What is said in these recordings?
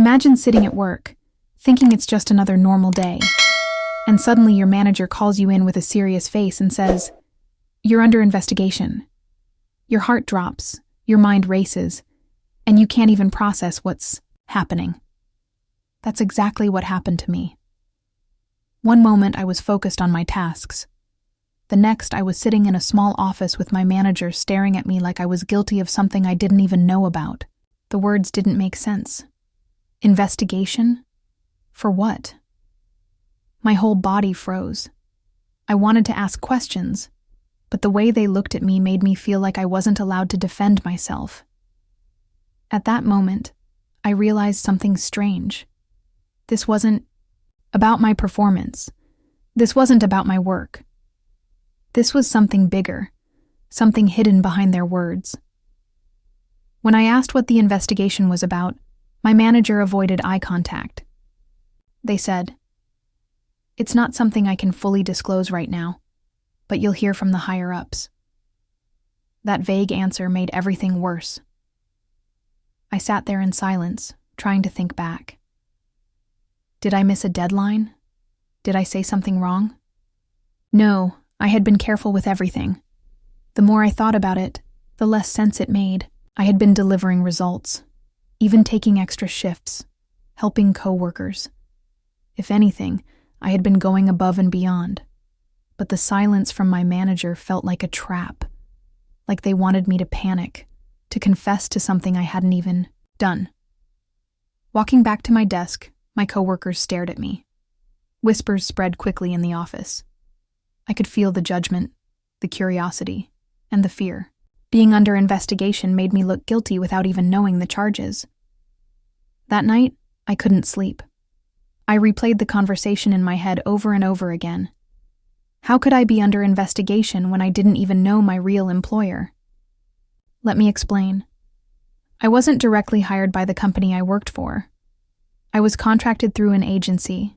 Imagine sitting at work, thinking it's just another normal day, and suddenly your manager calls you in with a serious face and says, "You're under investigation." Your heart drops, your mind races, and you can't even process what's happening. That's exactly what happened to me. One moment I was focused on my tasks. The next I was sitting in a small office with my manager staring at me like I was guilty of something I didn't even know about. The words didn't make sense. Investigation? For what? My whole body froze. I wanted to ask questions, but the way they looked at me made me feel like I wasn't allowed to defend myself. At that moment, I realized something strange. This wasn't about my performance. This wasn't about my work. This was something bigger, something hidden behind their words. When I asked what the investigation was about, my manager avoided eye contact. They said, "It's not something I can fully disclose right now, but you'll hear from the higher-ups." That vague answer made everything worse. I sat there in silence, trying to think back. Did I miss a deadline? Did I say something wrong? No, I had been careful with everything. The more I thought about it, the less sense it made. I had been delivering results, even taking extra shifts, helping coworkers. If anything, I had been going above and beyond. But the silence from my manager felt like a trap, like they wanted me to panic, to confess to something I hadn't even done. Walking back to my desk, my coworkers stared at me. Whispers spread quickly in the office. I could feel the judgment, the curiosity, and the fear. Being under investigation made me look guilty without even knowing the charges. That night, I couldn't sleep. I replayed the conversation in my head over and over again. How could I be under investigation when I didn't even know my real employer? Let me explain. I wasn't directly hired by the company I worked for. I was contracted through an agency.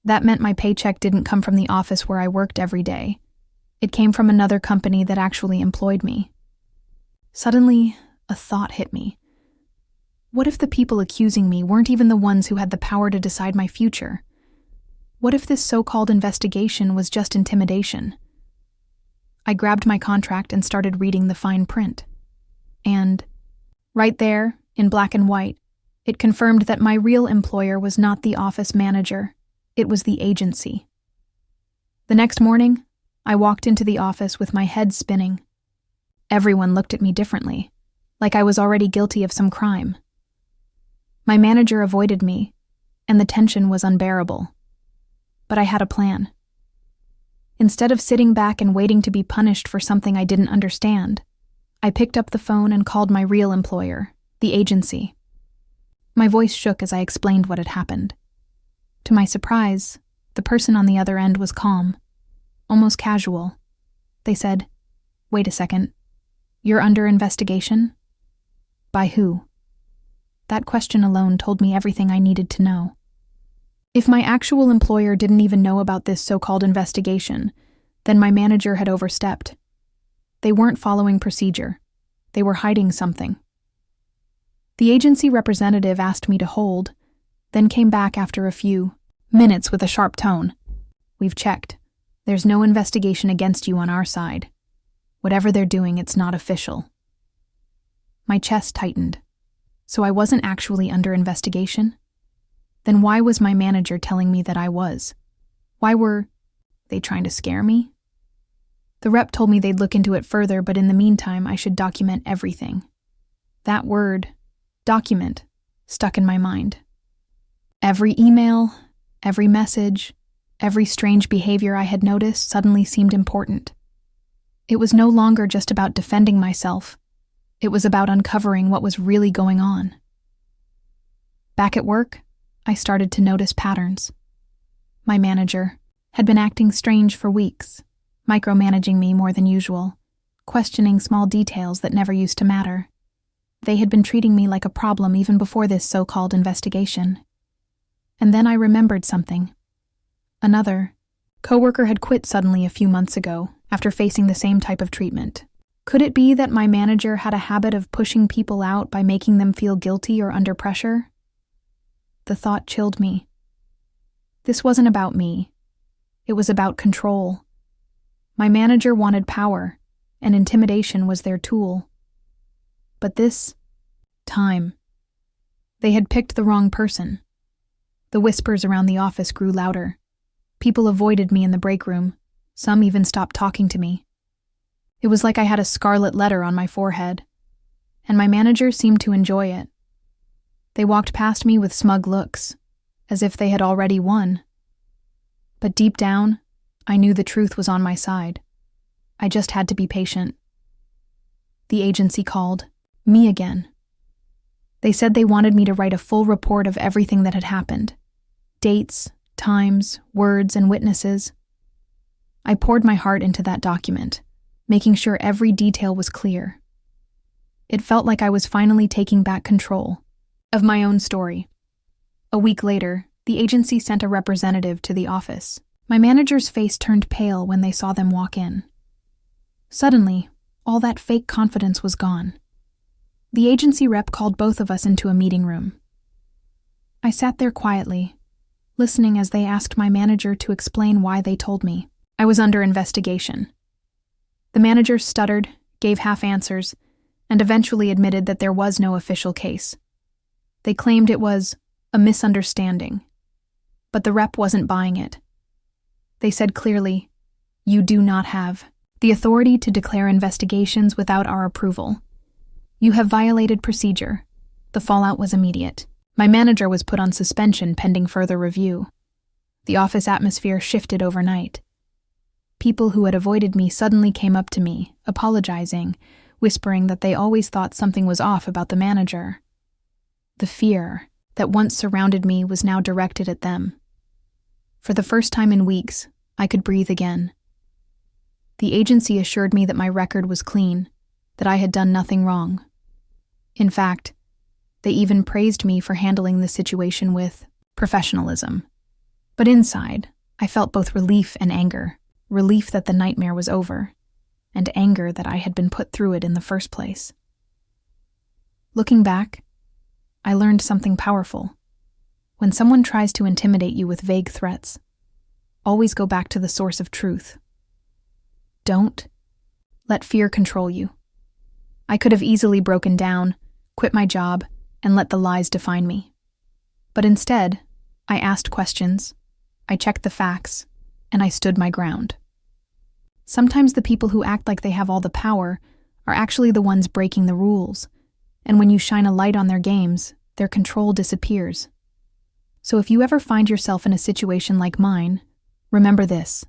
That meant my paycheck didn't come from the office where I worked every day. It came from another company that actually employed me. Suddenly, a thought hit me. What if the people accusing me weren't even the ones who had the power to decide my future? What if this so-called investigation was just intimidation? I grabbed my contract and started reading the fine print. And, right there, in black and white, it confirmed that my real employer was not the office manager, it was the agency. The next morning, I walked into the office with my head spinning. Everyone looked at me differently, like I was already guilty of some crime. My manager avoided me, and the tension was unbearable. But I had a plan. Instead of sitting back and waiting to be punished for something I didn't understand, I picked up the phone and called my real employer, the agency. My voice shook as I explained what had happened. To my surprise, the person on the other end was calm, almost casual. They said, "Wait a second. You're under investigation? By who?" That question alone told me everything I needed to know. If my actual employer didn't even know about this so-called investigation, then my manager had overstepped. They weren't following procedure. They were hiding something. The agency representative asked me to hold, then came back after a few minutes with a sharp tone. "We've checked. There's no investigation against you on our side. Whatever they're doing, it's not official." My chest tightened. So I wasn't actually under investigation? Then why was my manager telling me that I was? Why were they trying to scare me? The rep told me they'd look into it further, but in the meantime, I should document everything. That word, document, stuck in my mind. Every email, every message, every strange behavior I had noticed suddenly seemed important. It was no longer just about defending myself. It was about uncovering what was really going on. Back at work, I started to notice patterns. My manager had been acting strange for weeks, micromanaging me more than usual, questioning small details that never used to matter. They had been treating me like a problem even before this so-called investigation. And then I remembered something. Another coworker had quit suddenly a few months ago after facing the same type of treatment. Could it be that my manager had a habit of pushing people out by making them feel guilty or under pressure? the thought chilled me. This wasn't about me. It was about control. My manager wanted power, and intimidation was their tool. But this time, they had picked the wrong person. The whispers around the office grew louder. People avoided me in the break room. Some even stopped talking to me. It was like I had a scarlet letter on my forehead, and my manager seemed to enjoy it. They walked past me with smug looks, as if they had already won. But deep down, I knew the truth was on my side. I just had to be patient. The agency called me again. They said they wanted me to write a full report of everything that had happened. Dates, times, words, and witnesses. I poured my heart into that document, making sure every detail was clear. It felt like I was finally taking back control of my own story. A week later, the agency sent a representative to the office. My manager's face turned pale when they saw them walk in. Suddenly, all that fake confidence was gone. The agency rep called both of us into a meeting room. I sat there quietly, listening as they asked my manager to explain why they told me I was under investigation. The manager stuttered, gave half answers, and eventually admitted that there was no official case. They claimed it was a misunderstanding, but the rep wasn't buying it. They said clearly, "You do not have the authority to declare investigations without our approval. You have violated procedure." The fallout was immediate. My manager was put on suspension pending further review. The office atmosphere shifted overnight. People who had avoided me suddenly came up to me, apologizing, whispering that they always thought something was off about the manager. The fear that once surrounded me was now directed at them. For the first time in weeks, I could breathe again. The agency assured me that my record was clean, that I had done nothing wrong. In fact, they even praised me for handling the situation with professionalism. But inside, I felt both relief and anger. Relief that the nightmare was over, and anger that I had been put through it in the first place. Looking back, I learned something powerful. When someone tries to intimidate you with vague threats, always go back to the source of truth. Don't let fear control you. I could have easily broken down, quit my job, and let the lies define me. But instead, I asked questions, I checked the facts, and I stood my ground. Sometimes the people who act like they have all the power are actually the ones breaking the rules, and when you shine a light on their games, their control disappears. So if you ever find yourself in a situation like mine, remember this.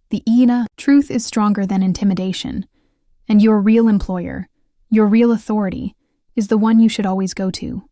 The truth is stronger than intimidation, and your real employer, your real authority, is the one you should always go to.